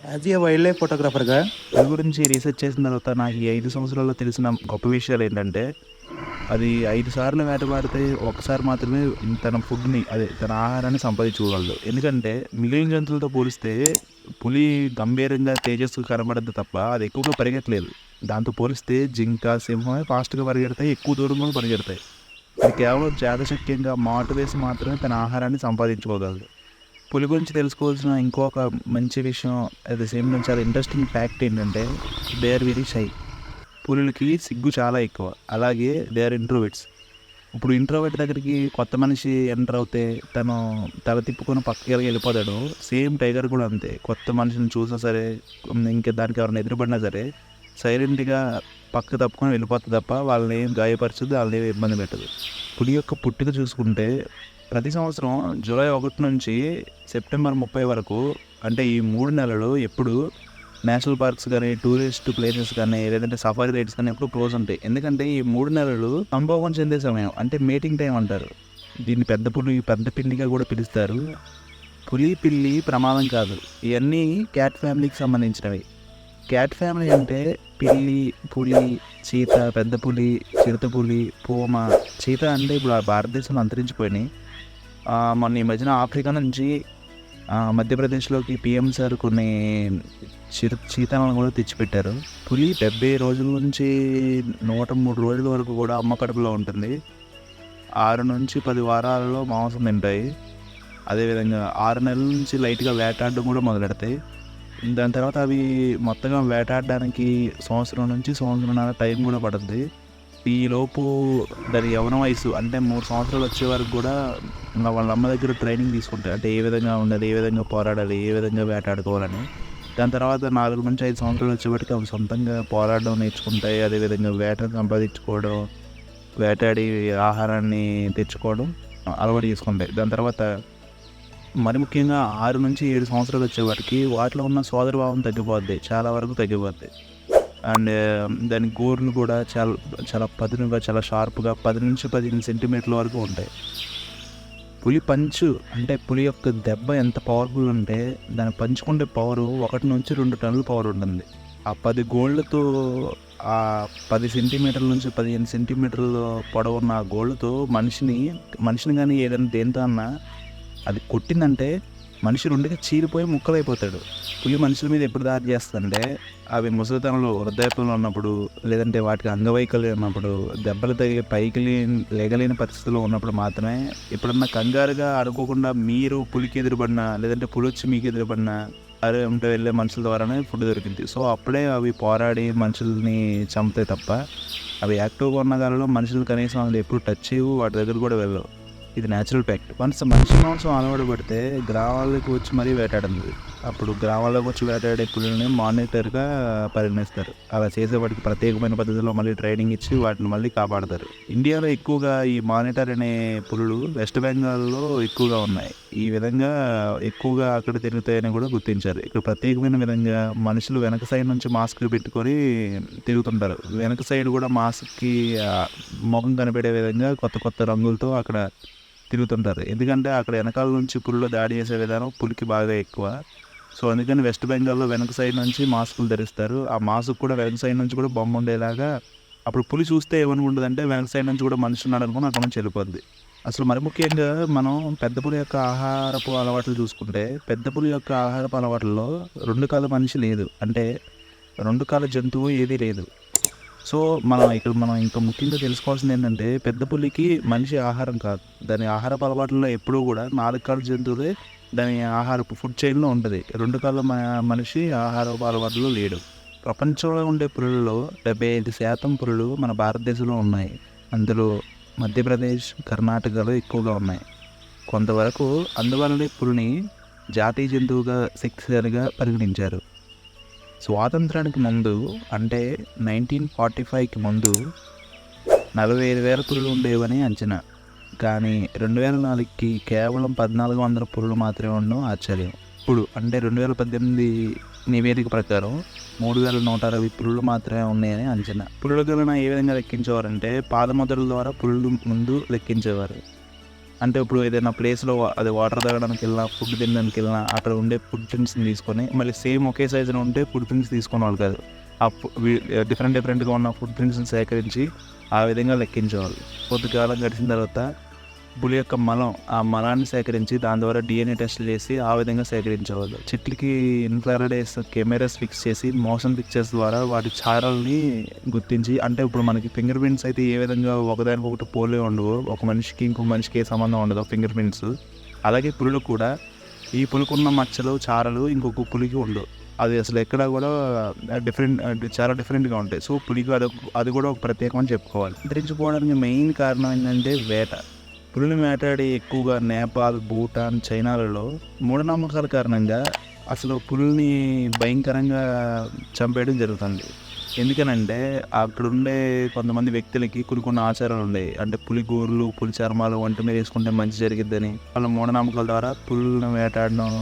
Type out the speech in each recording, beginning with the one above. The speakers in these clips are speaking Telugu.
యాజ్ ఏ వైల్డ్ లైఫ్ ఫోటోగ్రాఫర్గా పులి గురించి రీసెర్చ్ చేసిన తర్వాత నాకు ఈ 5 సంవత్సరాల్లో తెలిసిన గొప్ప విషయాలు ఏంటంటే, అది 5 సార్లు వేటబాడితే ఒక్కసారి మాత్రమే తన ఫుడ్‌ని తన ఆహారాన్ని సంపాదించుకోగలదు. ఎందుకంటే మిగిలిన జంతువులతో పోలిస్తే పులి గంభీరంగా, తేజస్సుగా కనబడద్ది తప్ప అది ఎక్కువగా పరిగెత్తలేదు. దాంతో పోలిస్తే జింక, సింహమే ఫాస్ట్‌గా పరిగెడతాయి, ఎక్కువ దూరం కూడా పరిగెడతాయి. ఇది కేవలం చాకచక్యంగా మాటు వేసి మాత్రమే తన ఆహారాన్ని సంపాదించుకోగలదు. పులి గురించి తెలుసుకోవాల్సిన ఇంకొక మంచి విషయం, అట్ ద సేమ్ టైమ్ చాలా ఇంట్రెస్టింగ్ ఫ్యాక్ట్ ఏంటంటే, దే ఆర్ వెరీ షై. పులులకి సిగ్గు చాలా ఎక్కువ. అలాగే దే ఆర్ ఇంట్రోవర్ట్స్. ఇప్పుడు ఇంట్రోవర్ట్ దగ్గరికి కొత్త మనిషి ఎంటర్ అవుతే తను తల తిప్పుకొని పక్కకి వెళ్ళిపోతాడు. సేమ్ టైగర్ కూడా అంతే. కొత్త మనిషిని చూసినా సరే, ఇంకా దానికి ఎవరైనా ఎదురుపడినా సరే సైలెంట్గా పక్క తప్పుకొని వెళ్ళిపోతుంది తప్ప వాళ్ళని ఏం గాయపరచదు, వాళ్ళని ఏమి ఇబ్బంది పెట్టదు. పులి యొక్క పుట్టుక చూసుకుంటే ప్రతి సంవత్సరం జూలై 1 నుంచి సెప్టెంబర్ 30 వరకు, అంటే ఈ 3 నెలలు ఎప్పుడు నేషనల్ పార్క్స్ కానీ, టూరిస్ట్ ప్లేసెస్ కానీ, లేదంటే సఫారీ రైడ్స్ కానీ ఎప్పుడు క్లోజ్ ఉంటాయి. ఎందుకంటే ఈ 3 నెలలు సంభోగం చెందే సమయం, అంటే మేటింగ్ టైం అంటారు. దీన్ని పెద్ద పిల్లిగా కూడా పిలుస్తారు. పులి, పిల్లి ప్రమాదం కాదు. ఇవన్నీ క్యాట్ ఫ్యామిలీకి సంబంధించినవి. క్యాట్ ఫ్యామిలీ అంటే పిల్లి, పులి, చీత, పెద్ద పులి, చిరుతపులి, పూమ. చీత అంటే ఇప్పుడు భారతదేశంలో అంతరించిపోయినాయి. మొన్న ఈ మధ్యన ఆఫ్రికా నుంచి మధ్యప్రదేశ్లోకి పీఎం సార్ కొన్ని చీతాలను కూడా తెచ్చిపెట్టారు. పులి 70 రోజుల నుంచి 103 రోజుల వరకు కూడా అమ్మ కడుపులో ఉంటుంది. 6 నుంచి 10 వారాలలో మాంసం తింటాయి. అదేవిధంగా 6 నెలల నుంచి లైట్గా వేటాడడం కూడా మొదలెడతాయి. దాని తర్వాత అవి మొత్తంగా వేటాడడానికి సంవత్సరం నుంచి సంవత్సరంన్నర టైం కూడా పడుతుంది. ఈలోపు దాని యవ్వన వయసు అంటే 3 సంవత్సరాలు వచ్చే వరకు కూడా వాళ్ళ అమ్మ దగ్గర ట్రైనింగ్ తీసుకుంటాయి. అంటే ఏ విధంగా ఉండాలి, ఏ విధంగా పోరాడాలి, ఏ విధంగా వేటాడుకోవాలని. దాని తర్వాత 4 నుంచి 5 సంవత్సరాలు వచ్చేప్పటికి అవి సొంతంగా పోరాడడం నేర్చుకుంటాయి. అదేవిధంగా వేటను సంపాదించుకోవడం, వేటాడి ఆహారాన్ని తెచ్చుకోవడం అలవాటు చేసుకుంటాయి. దాని తర్వాత మరి ముఖ్యంగా 6 నుంచి 7 సంవత్సరాలు వచ్చేవాటికి వాటిలో ఉన్న సోదరభావం తగ్గిపోద్ది, చాలా వరకు తగ్గిపోద్ది. అండ్ దాని గోర్లు కూడా చాలా చాలా పదునుగా, చాలా షార్ప్గా 10 నుంచి 15 సెంటీమీటర్ల వరకు ఉంటాయి. పులి పంచు అంటే పులి యొక్క దెబ్బ ఎంత పవర్ఫుల్ అంటే, దాన్ని పంచుకుంటే పవరు 1 నుంచి 2 టన్నుల పవర్ ఉంటుంది. ఆ 10 గోళ్ళతో, ఆ 10 సెంటీమీటర్ల నుంచి 15 సెంటీమీటర్ల పొడవున్న ఆ గోళ్ళతో మనిషిని కానీ ఏదైనా దేంతో అన్నా అది కొట్టిందంటే మనిషి 2గా చీలిపోయి ముక్కలైపోతాడు. పులి మనుషుల మీద ఎప్పుడు దాడి చేస్తుందంటే, అవి ముసలితనంలో, వృద్ధాప్యంలో ఉన్నప్పుడు, లేదంటే వాటికి అంగవైకల్యం ఉన్నప్పుడు, దెబ్బలు తగిలి పైకి లేగలేని పరిస్థితుల్లో ఉన్నప్పుడు మాత్రమే. ఎప్పుడన్నా కంగారుగా అనుకోకుండా మీరు పులికి ఎదురుపడినా, లేదంటే పులి వచ్చి మీకు ఎదురుపడినా, అరే ఉంటే వెళ్ళే మనుషుల ద్వారానే ఫుడ్ దొరికింది. సో అప్పుడే అవి పోరాడి మనుషుల్ని చంపుతాయి తప్ప, అవి యాక్టివ్గా ఉన్న కాలంలో మనుషులు కనీసం వాళ్ళు ఎప్పుడు టచ్ చేయవు, వాటి దగ్గర కూడా వెళ్ళవు. ఇది న్యాచురల్ ఫ్యాక్ట్. వన్స్ మనిషి మాంసం అలవాటు పడితే గ్రామాలకు వచ్చి మరీ వేటాడుతుంది. అప్పుడు గ్రామాలకు వచ్చి వేటాడే పులులని మానిటర్గా పరిగణిస్తారు. అలా చేసేవాటికి ప్రత్యేకమైన పద్ధతిలో మళ్ళీ ట్రైనింగ్ ఇచ్చి వాటిని మళ్ళీ కాపాడతారు. ఇండియాలో ఎక్కువగా ఈ మానిటర్ అనే పులులు వెస్ట్ బెంగాల్లో ఎక్కువగా ఉన్నాయి. ఈ విధంగా ఎక్కువగా అక్కడ తిరుగుతాయని కూడా గుర్తించారు. ఇక్కడ ప్రత్యేకమైన విధంగా మనుషులు వెనక సైడ్ నుంచి మాస్క్ పెట్టుకొని తిరుగుతుంటారు. వెనక సైడ్ కూడా మాస్క్కి ముఖం కనిపెడే విధంగా కొత్త కొత్త రంగులతో అక్కడ తిరుగుతుంటారు. ఎందుకంటే అక్కడ వెనకాల నుంచి పులిలో దాడి చేసే విధానం పులికి బాగా ఎక్కువ. సో అందుకని వెస్ట్ బెంగాల్లో వెనక సైడ్ నుంచి మాస్కులు ధరిస్తారు. ఆ మాస్క్ కూడా వెనక సైడ్ నుంచి కూడా బొమ్మ ఉండేలాగా, అప్పుడు పులి చూస్తే ఏమనుకుంటుందంటే వెనక సైడ్ నుంచి కూడా మనిషి ఉన్నాడు అనుకుని అక్కడ నుంచి వెళ్ళిపోద్ది. అసలు మరి ముఖ్యంగా మనం పెద్ద పులి యొక్క ఆహారపు అలవాట్లు చూసుకుంటే, పెద్ద పులి యొక్క ఆహారపు అలవాట్లలో 2 కాళ్ళ మనిషి లేదు, అంటే 2 కాళ్ళ జంతువు ఏదీ లేదు. సో మనం ఇంకా ముఖ్యంగా తెలుసుకోవాల్సింది ఏంటంటే, పెద్ద పులికి మనిషి ఆహారం కాదు. దాని ఆహారపు అలవాట్లలో ఎప్పుడూ కూడా 4 కాళ్ళ జంతువులే దాని ఆహారపు ఫుడ్ చైన్లో ఉంటుంది. 2 కాళ్ళ మనిషి ఆహారపు అలవాట్లలో లేడు. ప్రపంచంలో ఉండే పులులలో 75% పులులు మన భారతదేశంలో ఉన్నాయి. అందులో మధ్యప్రదేశ్, కర్ణాటకలో ఎక్కువగా ఉన్నాయి. కొంతవరకు అందువల్లనే పులిని జాతీయ జంతువుగా శక్తిశాలిగా పరిగణించారు. స్వాతంత్రానికి ముందు, అంటే 1945కి ముందు 45,000 పులులు ఉండేవని అంచనా. కానీ 2004కి కేవలం 1,400 పులులు మాత్రమే ఉండడం ఆశ్చర్యం. ఇప్పుడు అంటే 2018 నివేదిక ప్రకారం 3,160 పులులు మాత్రమే ఉన్నాయని అంచనా. పులుల గణన ఏ విధంగా లెక్కించేవారంటే, పాదముద్రల ద్వారా పులులు ముందు లెక్కించేవారు. అంటే ఇప్పుడు ఏదైనా ప్లేస్లో అది వాటర్ తాగడానికి వెళ్ళినా, ఫుడ్ తినడానికి వెళ్ళినా అక్కడ ఉండే ఫుడ్ ప్రింట్స్ని తీసుకొని మళ్ళీ సేమ్ ఒకే సైజులో ఉంటే ఫుడ్ ప్రింట్స్ తీసుకునేవాళ్ళు కాదు. ఆ డిఫరెంట్గా ఉన్న ఫుడ్ ప్రింట్స్ని సేకరించి ఆ విధంగా లెక్కించేవాళ్ళు. కొద్దికాలం గడిచిన తర్వాత పులి యొక్క మలం, ఆ మలాన్ని సేకరించి దాని ద్వారా DNA టెస్టులు చేసి ఆ విధంగా సేకరించేవాళ్ళు. చెట్లకి ఇన్ఫ్రారెడ్ కెమెరాస్ ఫిక్స్ చేసి మోషన్ పిక్చర్స్ ద్వారా వాటి ఛాయల్ని గుర్తించి, అంటే ఇప్పుడు మనకి ఫింగర్ ప్రింట్స్ అయితే ఏ విధంగా ఒకదానికొకటి పోలే ఉండవు, ఒక మనిషికి ఇంకో మనిషికి ఏ సంబంధం ఉండదు ఫింగర్ ప్రింట్స్, అలాగే పులులు కూడా ఈ పులికున్న మచ్చలు చారలు ఇంకొక పులికి ఉండవు. అది అసలు ఎక్కడ కూడా చాలా డిఫరెంట్గా ఉంటాయి. సో పులికి అది కూడా ఒక ప్రత్యేకమని చెప్పుకోవాలి. అంతరించిపోవడానికి మెయిన్ కారణం ఏంటంటే వేట. పులిని వేటాడి ఎక్కువగా నేపాల్, భూటాన్, చైనాలలో మూఢనమ్మకాల కారణంగా అసలు పులిని భయంకరంగా చంపేయడం జరుగుతుంది. ఎందుకనంటే అక్కడుండే కొంతమంది వ్యక్తులకి కొన్ని ఆచారాలు ఉన్నాయి. అంటే పులి గోర్లు, పులి చర్మాలు వంటి మీద వేసుకుంటే మంచి జరిగిద్దని వాళ్ళ మూఢనమ్మకాల ద్వారా పులులను వేటాడడం,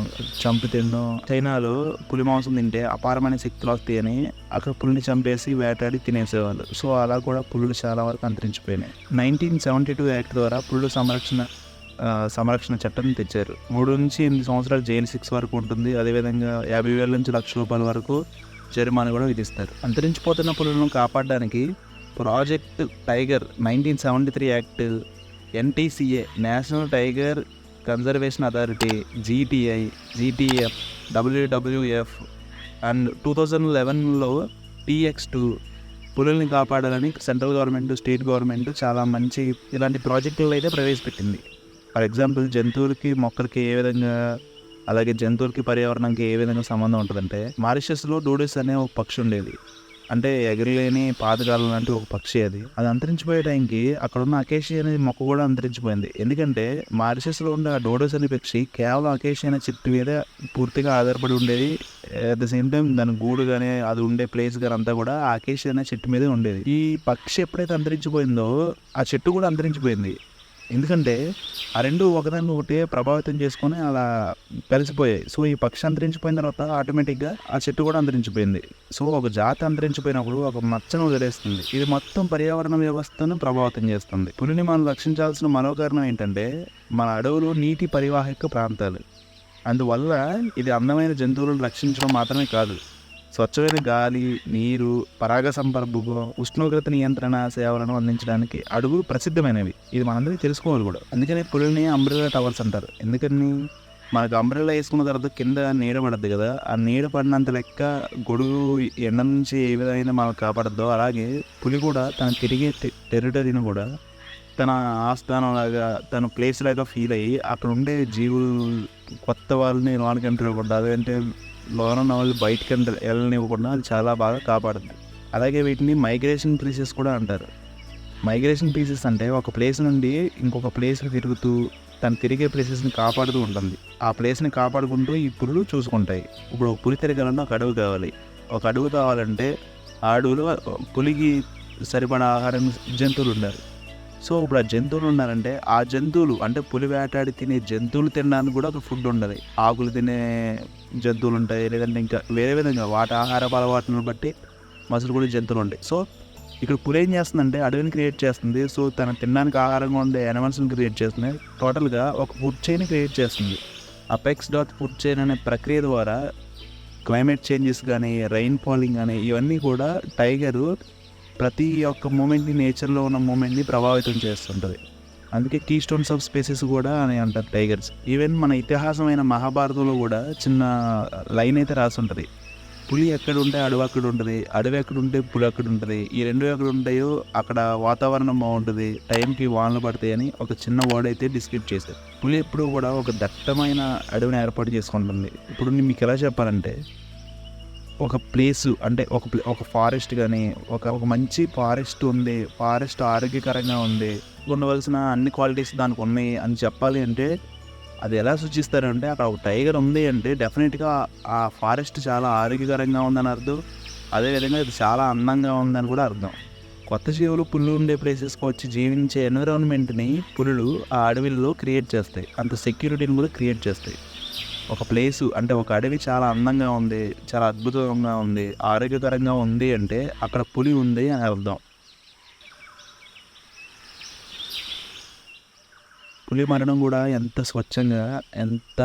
చంపి తినడం. చైనాలో పులి మాంసం తింటే అపారమైన శక్తులు వస్తాయని అక్కడ పులిని చంపేసి వేటాడి తినేసేవాళ్ళు. సో అలా కూడా పులులు చాలా వరకు అంతరించిపోయినాయి. 1972 యాక్ట్ ద్వారా పులుల సంరక్షణ చట్టం తెచ్చారు. 3 నుంచి 8 సంవత్సరాలు జైలు శిక్ష వరకు ఉంటుంది. అదేవిధంగా 50,000 నుంచి ₹1,00,000 వరకు జరిమానా కూడా విధిస్తారు. అంతరించిపోతున్న పులులను కాపాడడానికి project tiger 1973 act, NTCA national tiger conservation authority, GTF, WWF and 2011లో TX2 పులుల్ని కాపాడాలని సెంట్రల్ గవర్నమెంట్, స్టేట్ గవర్నమెంట్ చాలా మంచి ఇలాంటి ప్రాజెక్టులు అయితే ప్రవేశపెట్టింది. ఫర్ ఎగ్జాంపుల్ జంతువులకి, మొక్కలకి ఏ విధంగా, అలాగే జంతువులకి పర్యావరణానికి ఏ విధంగా సంబంధం ఉంటుందంటే, మారిషస్లో డూడెస్ అనే ఒక పక్షి ఉండేది. అంటే ఎగరలేని పాతకాలం లాంటి ఒక పక్షి. అది అంతరించిపోయే టైంకి అక్కడ ఉన్న అకేషియా అనే మొక్క కూడా అంతరించిపోయింది. ఎందుకంటే మారిషస్లో ఉండే ఆ డోడోస్ అనే పక్షి కేవలం అకేషియా అనే చెట్టు మీద పూర్తిగా ఆధారపడి ఉండేది. అట్ ద సేమ్ టైం దాని గూడు కానీ, అది ఉండే ప్లేస్ కానీ అంతా కూడా ఆ అకేషియా అనే చెట్టు మీదే ఉండేది. ఈ పక్షి ఎప్పుడైతే అంతరించిపోయిందో ఆ చెట్టు కూడా అంతరించిపోయింది. ఎందుకంటే ఆ రెండు ఒకదాన్ని ఒకటి ప్రభావితం చేసుకొని అలా కలిసిపోయాయి. సో ఈ పక్షి అంతరించిపోయిన తర్వాత ఆటోమేటిక్గా ఆ చెట్టు కూడా అంతరించిపోయింది. సో ఒక జాతి అంతరించిపోయినప్పుడు ఒక మచ్చను వదిలేస్తుంది. ఇది మొత్తం పర్యావరణ వ్యవస్థను ప్రభావితం చేస్తుంది. పులిని మనం రక్షించాల్సిన మరో కారణం ఏంటంటే, మన అడవులు నీటి పరివాహక ప్రాంతాలు. అందువల్ల ఇది అందమైన జంతువులను రక్షించడం మాత్రమే కాదు, స్వచ్ఛమైన గాలి, నీరు, పరాగ సంపర్కం, ఉష్ణోగ్రత నియంత్రణ సేవలను అందించడానికి అడవులు ప్రసిద్ధమైనవి. ఇది మనందరికీ తెలుసుకోవాలి కూడా. అందుకని పులుల్ని అంబ్రెల్లా టవర్స్ అంటారు. ఎందుకని మనకు అంబ్రెల్లా వేసుకున్న తర్వాత కింద నీడ పడద్దు కదా, ఆ నీడ పడినంత లెక్క గొడుగు ఎండ నుంచి ఏ విధంగా మనకు కాపాడద్దో, అలాగే పులి కూడా తన తిరిగే టెరిటరీని కూడా తన ఆస్థానం లాగా, తన ప్లేస్ లాగా ఫీల్ అయ్యి అక్కడ ఉండే జీవులు కొత్త వాళ్ళని లోనికి ఎంటర్ ఇవ్వకుండా, అదంటే లోన ఉన్న వాళ్ళు బయటకి వెళ్ళనివ్వకుండా అది చాలా బాగా కాపాడుతుంది. అలాగే వీటిని మైగ్రేషన్ పీసెస్ కూడా అంటారు. మైగ్రేషన్ పీసెస్ అంటే ఒక ప్లేస్ నుండి ఇంకొక ప్లేస్కి తిరుగుతూ తను తిరిగే ప్లేసెస్ని కాపాడుతూ ఉంటుంది. ఆ ప్లేస్ని కాపాడుకుంటూ ఈ పులులు చూసుకుంటాయి. ఇప్పుడు ఒక పులి తిరగాలన్నా ఒక అడవి కావాలి. ఒక అడవి కావాలంటే ఆ అడవిలో పులికి సరిపడా ఆహారం జంతువులు ఉండాలి. సో ఇప్పుడు ఆ జంతువులు ఉన్నారంటే ఆ జంతువులు, అంటే పులి వేటాడి తినే జంతువులు తినడానికి కూడా ఒక ఫుడ్ ఉండాలి. ఆకులు తినే జంతువులు ఉంటాయి, లేదంటే ఇంకా వేరే విధంగా వాటి ఆహార అలవాట్లను బట్టి మనుషులు కూడా జంతువులు ఉంటాయి. సో ఇక్కడ పులి ఏం చేస్తుందంటే అడవిని క్రియేట్ చేస్తుంది. సో తన తినడానికి ఆహారంగా ఉండే యానిమల్స్ని క్రియేట్ చేస్తుంది. టోటల్గా ఒక ఫుడ్ చైన్ క్రియేట్ చేస్తుంది. అపెక్స్ డాట్ ఫుడ్ చైన్ అనే ప్రక్రియ ద్వారా క్లైమేట్ చేంజెస్ కానీ, రైన్ ఫాలింగ్ కానీ ఇవన్నీ కూడా టైగరు ప్రతి ఒక్క మూమెంట్ని, నేచర్లో ఉన్న మూమెంట్ని ప్రభావితం చేస్తుంటుంది. అందుకే కీ స్టోన్స్ ఆఫ్ స్పీసీస్ కూడా అని అంటారు టైగర్స్. ఈవెన్ మన ఇతిహాసమైన మహాభారతంలో కూడా చిన్న లైన్ అయితే రాసి ఉంటుంది. పులి ఎక్కడ ఉంటే అడవి అక్కడ ఉంటుంది, అడవి ఎక్కడ ఉంటే పులి అక్కడ ఉంటుంది, ఈ రెండు ఎక్కడ ఉంటాయో అక్కడ వాతావరణం బాగుంటుంది, టైంకి వానలు పడతాయి అని ఒక చిన్న వర్డ్ అయితే డిస్క్రైబ్ చేశారు. పులి ఎప్పుడు కూడా ఒక దట్టమైన అడవిని ఏర్పాటు చేసుకుంటుంది. ఇప్పుడు నేను మీకు ఎలా చెప్పాలంటే, ఒక ప్లేసు అంటే ఒక ఫారెస్ట్ కానీ, ఒక మంచి ఫారెస్ట్ ఉంది, ఫారెస్ట్ ఆరోగ్యకరంగా ఉంది, ఉండవలసిన అన్ని క్వాలిటీస్ దానికి ఉన్నాయి అని చెప్పాలి అంటే అది ఎలా సూచిస్తారంటే, అక్కడ ఒక టైగర్ ఉంది అంటే డెఫినెట్గా ఆ ఫారెస్ట్ చాలా ఆరోగ్యకరంగా ఉందని అర్థం. అదేవిధంగా ఇది చాలా అందంగా ఉందని కూడా అర్థం. కొత్త జీవులు పులులు ఉండే ప్లేసెస్కి వచ్చి జీవించే ఎన్విరాన్మెంట్ని పులులు ఆ అడవిలో క్రియేట్ చేస్తాయి. అంత సెక్యూరిటీని కూడా క్రియేట్ చేస్తాయి. ఒక ప్లేసు అంటే ఒక అడవి చాలా అందంగా ఉంది, చాలా అద్భుతంగా ఉంది, ఆరోగ్యకరంగా ఉంది అంటే అక్కడ పులి ఉంది అని అర్థం. పులి మరణం కూడా ఎంత స్వచ్ఛంగా, ఎంత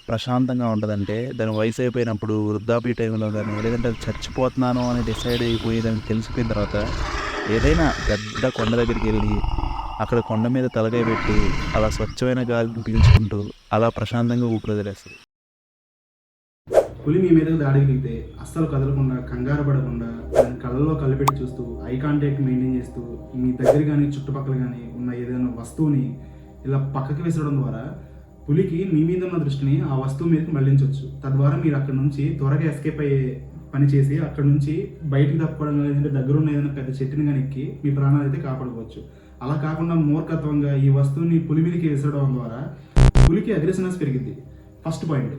ప్రశాంతంగా ఉంటుందంటే, దాని వయసు అయిపోయినప్పుడు వృద్ధాప్య టైంలో కానీ, లేదంటే అది చచ్చిపోతున్నాను అని డిసైడ్ అయిపోయేదని తెలిసిపోయిన తర్వాత ఏదైనా పెద్ద కొండ దగ్గరికి వెళ్ళి అక్కడ కొండ మీద తలకాయ పెట్టి అలా స్వచ్ఛమైన గాలిని పీల్చుకుంటూ అలా ప్రశాంతంగా ఊపిరి. పులి మీ మీదకి దాడికి దిగితే అస్సలు కదలకుండా, కంగారు పడకుండా, దాని కళ్ళలో కళ్ళు పెట్టి చూస్తూ, ఐ కాంటాక్ట్ మెయింటైన్ చేస్తూ, మీ దగ్గర కానీ చుట్టుపక్కల కానీ ఉన్న ఏదైనా వస్తువుని ఇలా పక్కకి విసరడం ద్వారా పులికి మీ మీద ఉన్న దృష్టిని ఆ వస్తువు మీదకి మళ్లించవచ్చు. తద్వారా మీరు అక్కడ నుంచి త్వరగా ఎస్కేప్ అయ్యే పని చేసి అక్కడ నుంచి బయటికి తప్పుకోవడం, లేదంటే దగ్గర ఉన్న ఏదైనా పెద్ద చెట్టుని కానీ ఎక్కి మీ ప్రాణాలు అయితే కాపాడుకోవచ్చు. అలా కాకుండా మూర్ఖత్వంగా ఈ వస్తువుని పులి మీదకి విసరడం ద్వారా పులికి అగ్రెసివ్నెస్ పెరిగింది. ఫస్ట్ పాయింట్,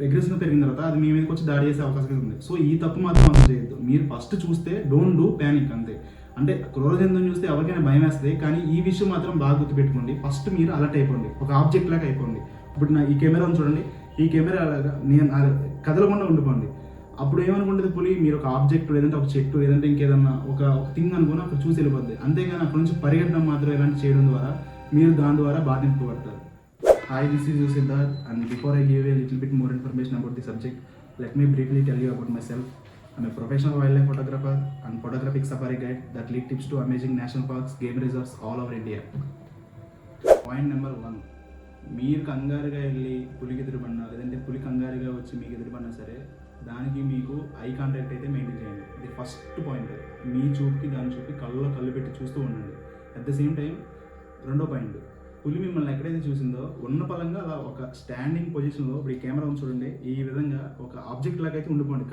అగ్రెసివ్ పెరిగిన తర్వాత అది మీ మీదకి వచ్చి దాడి చేసే అవకాశం ఉంది. సో ఈ తప్పు మాత్రం అసలు చేయొద్దు. మీరు ఫస్ట్ చూస్తే డోంట్ డూ ప్యానిక్, అంతే. అంటే క్రూర జంతువుని చూస్తే ఎవరికైనా భయం వేస్తుంది, కానీ ఈ విషయం మాత్రం బాగా గుర్తుపెట్టుకోండి. ఫస్ట్ మీరు అలర్ట్ అయిపోండి, ఒక ఆబ్జెక్ట్ లాగా అయిపోండి. ఇప్పుడు ఈ కెమెరాను చూడండి, ఈ కెమెరా అలాగా నేను కదలకుండా ఉండిపోండి. అప్పుడు ఏమనుకుంటుంది పులి, మీరు ఒక ఆబ్జెక్ట్ లేదంటే ఒక చెట్టు లేదంటే ఇంకేదన్నా ఒక థింగ్ అనుకుని అక్కడ చూసి వెళ్ళిపోద్ది. అంతేగాని అక్కడ నుంచి పరిగెట్టడం మాత్రం ఇలాంటి చేయడం ద్వారా మీరు దాని ద్వారా బాధింపబడతారు. Hi, this is Siddharth, and before I give a little bit more information about the subject, let me briefly tell you about myself. I'm a professional wildlife photographer and photographic safari guide that lead trips to amazing national parks, game reserves all over India. Point number 1, మీరు కంగారుగా వెళ్ళి పులికి ఎదురుపడినా లేదంటే పులి కంగారుగా వచ్చి మీకు ఎదురుపడినా సరే, దానికి మీకు ఐ కాంటాక్ట్ అయితే మెయింటైన్ చేయండి. ఇది ఫస్ట్ పాయింట్. మీ చూపుకి దాని చూపుకి కళ్ళలో కళ్ళు పెట్టి చూస్తూ ఉండండి. అట్ ద సేమ్ టైం రెండో పాయింట్, పులి మిమ్మల్ని ఎక్కడైతే చూసిందో ఉన్న పలంగా అలా ఒక స్టాండింగ్ పొజిషన్లో, ఇప్పుడు ఈ కెమెరా చూడండి, ఈ విధంగా ఒక ఆబ్జెక్ట్ లాగా అయితే ఉండిపోండి,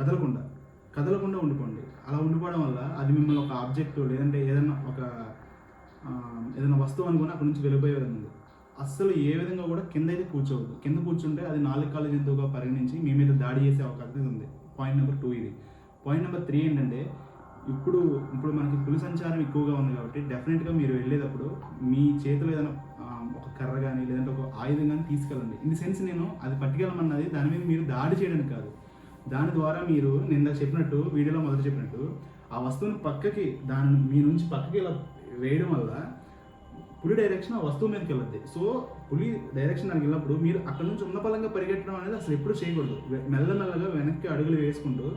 కదలకుండా ఉండిపోండి. అలా ఉండిపోవడం వల్ల అది మిమ్మల్ని ఒక ఆబ్జెక్ట్ లేదంటే ఏదైనా వస్తువు అనుకుని అక్కడ నుంచి వెళ్ళిపోయే విధంగా ఉంది. అస్సలు ఏ విధంగా కూడా కింద అయితే కూర్చోవద్దు. కింద కూర్చుంటే అది 4 కాళ్ళ జంతువుగా పరిగణించి మీ మీద దాడి చేసే అవకాశం ఉంది. పాయింట్ నెంబర్ 2 ఇది. పాయింట్ నెంబర్ 3 ఏంటంటే, ఇప్పుడు మనకి పులి సంచారం ఎక్కువగా ఉంది కాబట్టి డెఫినెట్గా మీరు వెళ్ళేటప్పుడు మీ చేతిలో ఏదైనా ఒక కర్ర కానీ లేదంటే ఒక ఆయుధం కానీ తీసుకెళ్ళండి. ఇన్ ది సెన్స్ నేను అది పట్టుకెళ్ళమన్నది దాని మీద మీరు దాడి చేయడానికి కాదు. దాని ద్వారా మీరు నేను చెప్పినట్టు, వీడియోలో మొదట చెప్పినట్టు, ఆ వస్తువుని పక్కకి మీ నుంచి పక్కకి ఇలా వేయడం వల్ల పులి డైరెక్షన్ ఆ వస్తువు మీదకి వెళ్ళద్ది. సో పులి డైరెక్షన్ దానికి వెళ్ళినప్పుడు మీరు అక్కడ నుంచి ఉన్న పలంగా పరిగెట్టడం అనేది అసలు ఎప్పుడు చేయకూడదు. మెల్లమెల్లగా వెనక్కి అడుగులు వేసుకుంటూ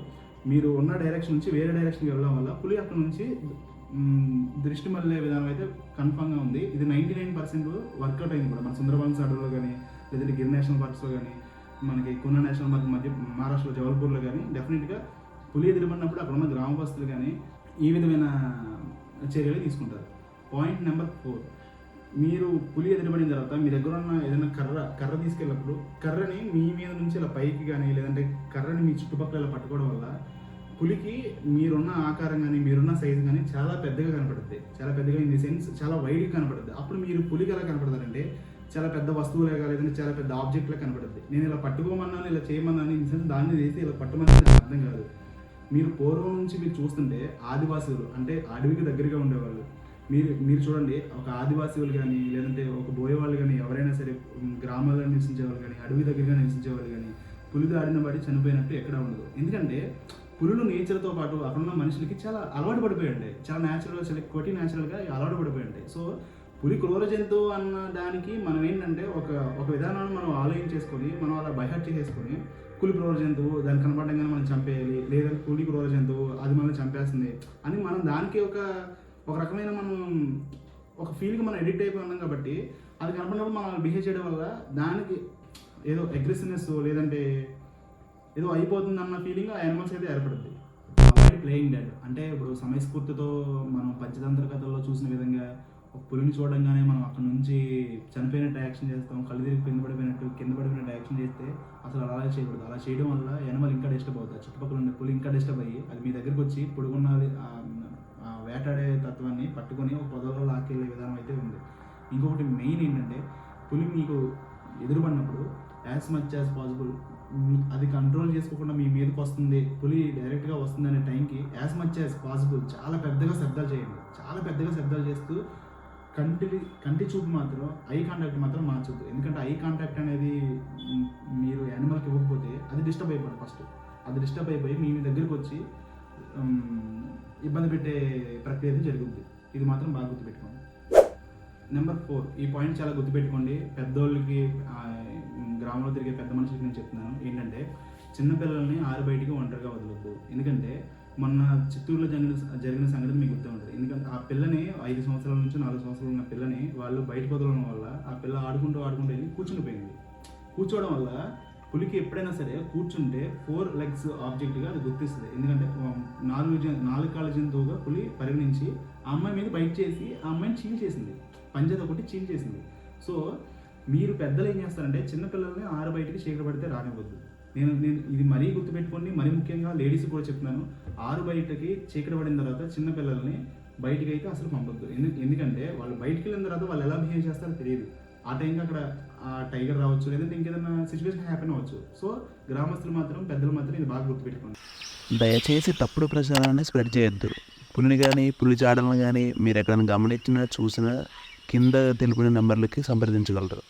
మీరు ఉన్న డైరెక్షన్ నుంచి వేరే డైరెక్షన్కి వెళ్ళడం వల్ల పులి అక్కడ నుంచి దృష్టి మళ్ళీ విధానం అయితే కన్ఫామ్గా ఉంది. ఇది 99% వర్కౌట్ అయింది కూడా. మన సుందరబన్స్ అడవుల్లో కానీ లేదంటే గిర్ నేషనల్ పార్క్స్లో కానీ, మనకి కున్నా నేషనల్ పార్క్ మహారాష్ట్రలో జబల్పూర్లో కానీ డెఫినెట్గా పులి ఎదురుపడినప్పుడు అక్కడ ఉన్న గ్రామస్తులు కానీ ఈ విధమైన చర్యలు తీసుకుంటారు. పాయింట్ నెంబర్ 4, మీరు పులి ఎదురుపడిన తర్వాత మీ దగ్గర ఉన్న ఏదైనా కర్ర తీసుకెళ్ళినప్పుడు కర్రని మీ మీద నుంచి ఇలా పైకి కానీ లేదంటే కర్రని మీ చుట్టుపక్కల ఇలా పట్టుకోవడం వల్ల పులికి మీరున్న ఆకారం కానీ మీరున్న సైజు కానీ చాలా పెద్దగా కనపడుతుంది. చాలా పెద్దగా ఇన్ ది సెన్స్ చాలా వైడ్గా కనపడుతుంది. అప్పుడు మీరు పులికి ఎలా కనపడతారంటే చాలా పెద్ద వస్తువులేగా లేదంటే చాలా పెద్ద ఆబ్జెక్ట్లా కనపడుతుంది. నేను ఇలా పట్టుకోమన్నాను, ఇలా చేయమన్నాను, ఇన్ ది సెన్స్ దాన్ని చేసి ఇలా పట్టుమని అర్థం కాదు. మీరు పూర్వం నుంచి మీరు చూస్తుంటే ఆదివాసులు అంటే అడవికి దగ్గరగా ఉండేవాళ్ళు. మీరు చూడండి, ఒక ఆదివాసీలు కానీ లేదంటే ఒక బోయేవాళ్ళు కానీ ఎవరైనా సరే గ్రామాల్లో నివసించేవాళ్ళు కానీ అడవి దగ్గరగా నివసించేవాళ్ళు కానీ పులి దాడిన బట్టి చనిపోయినట్టు ఎక్కడ ఉండదు. ఎందుకంటే పులులు నేచర్తో పాటు అక్కడున్న మనుషులకి చాలా అలవాటు పడిపోయి ఉంటాయి. చాలా న్యాచురల్గా, చాలా కొట్టి న్యాచురల్గా అలవాటు పడిపోయి ఉంటాయి. సో పులి క్రూర జంతువు అన్న దానికి మనం ఏంటంటే ఒక విధానాన్ని మనం ఆలోచించేసుకొని మనం అలా బైహార్ట్ చేసేసుకొని పులి క్రూర జంతువు, దాన్ని కనపడంగానే మనం చంపేయాలి, లేదంటే పులి క్రూర జంతువు అది మనల్ని చంపేస్తుంది అని మనం దానికి ఒక రకమైన మనం ఒక ఫీల్కి మనం ఎడిక్ట్ అయిపోయి ఉన్నాం. కాబట్టి అది కనపడినప్పుడు మనం బిహేవ్ చేయడం వల్ల దానికి ఏదో అగ్రెసివ్నెస్ లేదంటే ఏదో అయిపోతుంది అన్న ఫీలింగ్ ఆ యానిమల్స్ అయితే ఏర్పడుతుంది. అవాయిడ్ ప్లేయింగ్ డెడ్ అంటే ఇప్పుడు సమయస్ఫూర్తితో మనం పంచతంత్ర కథల్లో చూసిన విధంగా ఒక పులిని చూడంగానే మనం అక్కడ నుంచి చనిపోయినట్టు యాక్షన్ చేస్తాం, కళ్ళు తిరిగి కింద పడిపోయినట్టు యాక్షన్ చేస్తే అసలు అలా చేయకూడదు. అలా చేయడం వల్ల యానిమల్ ఇంకా డిస్టర్బ్ అవుతుంది. చుట్టుపక్కల ఉండే పులి ఇంకా డిస్టర్బ్ అయ్యి అది మీ దగ్గరికి వచ్చి పొడుగున్నది వేటాడే తత్వాన్ని పట్టుకొని ఒక పొదలో లాక్కెళ్ళే విధానం అయితే ఉంది. ఇంకొకటి మెయిన్ ఏంటంటే, పులి మీకు ఎదురుపడినప్పుడు యాజ్ మచ్ యాజ్ పాసిబుల్ అది కంట్రోల్ చేసుకోకుండా మీ మీదకి వస్తుంది, పులి డైరెక్ట్గా వస్తుంది అనే టైంకి యాజ్ మచ్ యాజ్ పాసిబుల్ చాలా పెద్దగా శబ్దాలు చేయండి. చాలా పెద్దగా శబ్దాలు చేస్తూ కంటి చూపు మాత్రం ఐ కాంటాక్ట్ మాత్రం మార్చొద్దు. ఎందుకంటే ఐ కాంటాక్ట్ అనేది మీరు యానిమల్కి ఇవ్వకపోతే అది డిస్టర్బ్ అయిపోతుంది. ఫస్ట్ అది డిస్టర్బ్ అయిపోయి మీ దగ్గరికి వచ్చి ఇబ్బంది పెట్టే ప్రక్రియ అయితే జరుగుతుంది. ఇది మాత్రం బాగా గుర్తుపెట్టుకోండి. నెంబర్ 4 ఈ పాయింట్ చాలా గుర్తుపెట్టుకోండి. పెద్దోళ్ళకి గ్రామంలో తిరిగే పెద్ద మనుషులకి నేను చెప్తున్నాను ఏంటంటే, చిన్నపిల్లల్ని ఆరు బయటికి ఒంటరిగా వదలొద్దు. ఎందుకంటే మొన్న చిత్తూరులో జరిగిన సంఘటన మీకు గుర్తు ఉంటుంది. ఎందుకంటే ఆ పిల్లని 5 సంవత్సరాల నుంచి 4 సంవత్సరాలు ఉన్న పిల్లని వాళ్ళు బయటకు వదలడం వల్ల ఆ పిల్ల ఆడుకుంటూ వెళ్ళి కూర్చుండిపోయింది. కూర్చోవడం వల్ల పులికి ఎప్పుడైనా సరే కూర్చుంటే 4 లెగ్స్ ఆబ్జెక్ట్గా అది గుర్తిస్తుంది. ఎందుకంటే 4 కాళ్ళ జంతువుగా పులి పరిగణించి ఆ అమ్మాయి మీద బైట్ చేసి ఆ అమ్మాయిని చీల్ చేసింది, పంజాతో కొట్టి చీల్ చేసింది. సో మీరు పెద్దలు ఏం చేస్తారంటే చిన్నపిల్లల్ని ఆరు బయటికి చీకటి పడితే రానివ్వద్దు. నేను ఇది మరీ గుర్తుపెట్టుకోండి, మరీ ముఖ్యంగా లేడీస్ కూడా చెప్తున్నాను. ఆరు బయటకి చీకటి పడిన తర్వాత చిన్నపిల్లల్ని బయటికి అయితే అసలు పంపొద్దు. ఎందుకంటే వాళ్ళు బయటికి వెళ్ళిన తర్వాత వాళ్ళు ఎలా బిహేవ్ చేస్తారో తెలియదు. ఆ టైంకి అక్కడ ఆ టైగర్ రావచ్చు, లేదంటే ఇంకేదైనా సిచ్యువేషన్ హ్యాపెన్ అవ్వచ్చు. సో గ్రామస్తులు మాత్రం పెద్దలు మాత్రం ఇది బాగా గుర్తుపెట్టుకోండి. దయచేసి తప్పుడు ప్రచారాన్ని స్ప్రెడ్ చేయొద్దు. పులిని కానీ పులి జాడలను కానీ మీరు ఎక్కడైనా గమనించినా చూసినా కింద తెలిపిన నెంబర్లకి సంప్రదించగలరు.